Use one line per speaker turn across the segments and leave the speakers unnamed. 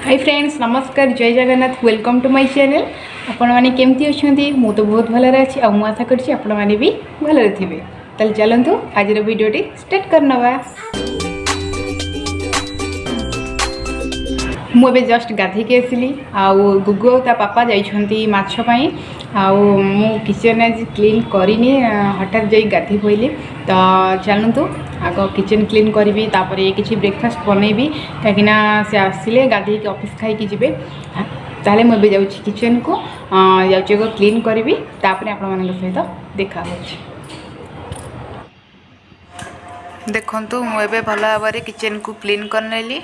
हाय friends, नमस्कार, जय Jagannath. Welcome to my channel. आपण माने केमती अछंती? मु तो बहुत भलरे अछि आ मु आशा करछि आपण माने भी भलरे थिबे। तल चलंतु आजिर वीडियोटी स्टार्ट करनवा। मु एबे जस्ट गाधी के आसिली आउ गुगु ता पापा जाइछंती माछ पई आउ मु किचन आज क्लीन करिनी हठात जाई गाधी पइली। तो चलंतु आग किचन क्लीन करी तापर किसी ब्रेकफास्ट बनैबी कहीं से आसिले गाधी के ऑफिस खाई जिबे। ताले मुझे जाऊँ किचन को जाऊँ क्लीन करी तापर आपण मान सहित देखा देखु मुझे भल भाव किचन को क्लीन करनेली।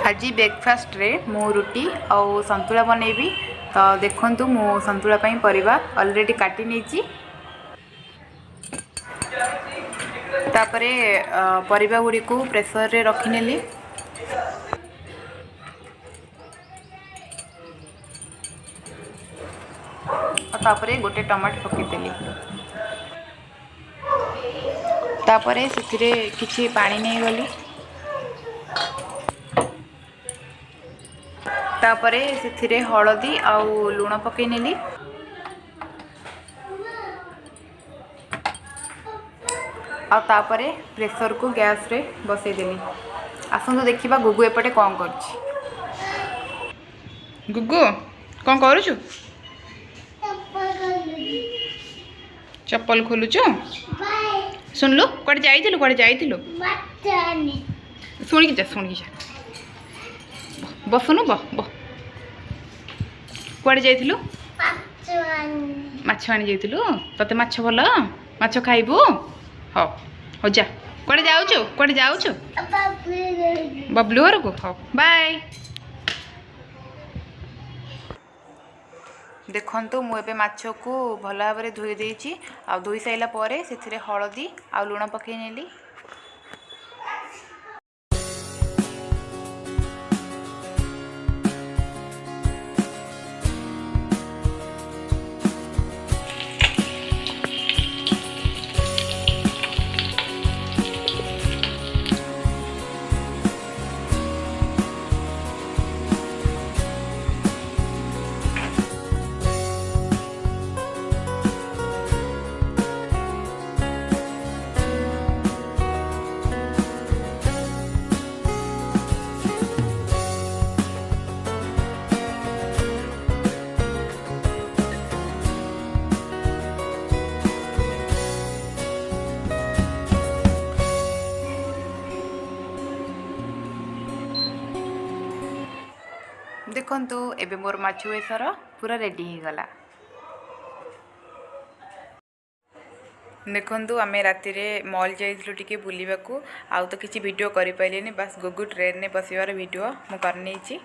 आज ब्रेकफास्ट रे मु रुटी और संतुला बनैबी। तो देखु मु संतुला परिबा ऑलरेडी काटी नहीं तापरे परिबा गुड़ी को प्रेसर रे रखिनेली। तापरे गोटे टमाटो पकेदेली। तापरे से किछि पानी नहीं गली। तापरे से हलदी आउ लुण पकई नेली। आ तापरे प्रेसर को गैस रे बसईदेली। आसतु देखा गुगु एपटे कौन कर। गुगु कौन करुचु? चप्पल खोलुचु? सुनलु कड़े जाइथिलु? कड़े जाइथिलु? शुणिकी जा, शुणिकी जा। बसुनु बह बह। कुआड़े जाइथिलु? माछ आनी जाइथिलु? तते माछ भल? माछ खाइबु? हो हो जा। कुआड़े जाउछु? कुआड़े जाउछु? बबलू घर को। हो बाय। देखंतु मु एबे माछ को भल भाव में धोई देइछि आ धोई साइला परे सेथिरे हळदी आ लुण पकई नेली। देखंतु एबे मोर माछ बेसर पूरा रेडी हो गला। देखंतु आमे राति रे मॉल जाइथिलु टिके बुलिबाकू आउ तो किछि वीडियो करि पाइलेनी। बस गुगु ट्रेन ने बसिबार वीडियो मु करनेछि।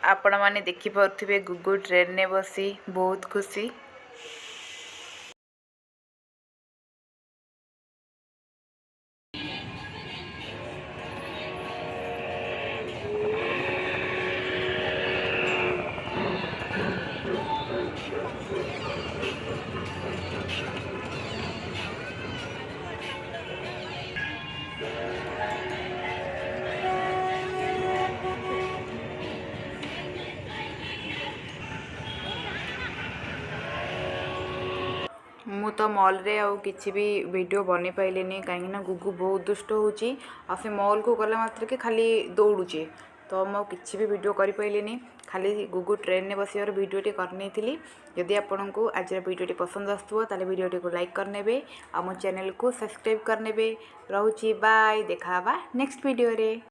आपण माने देखि पाउथिबे गुगु ट्रेन ने बसी बहुत खुशी। मु तो मॉल रे आउ किछि भी वीडियो बनी पाइलेनी कहीं गुगु बहुत दुष्ट होची आ से मॉल को गला मात्र के खाली दौड़ुचे। तो मु किछि भी वीडियो करि पाइलेनी, खाली गुगु ट्रेन ने बसियार वीडियोटी करनी थी। यदि आपन को आज वीडियोटी पसंद आसुव ताले वीडियोटी को लाइक करनेबे आ मो चैनल को सब्सक्राइब करनेबे। रहूची बाय, देखा नेक्स्ट वीडियो रे।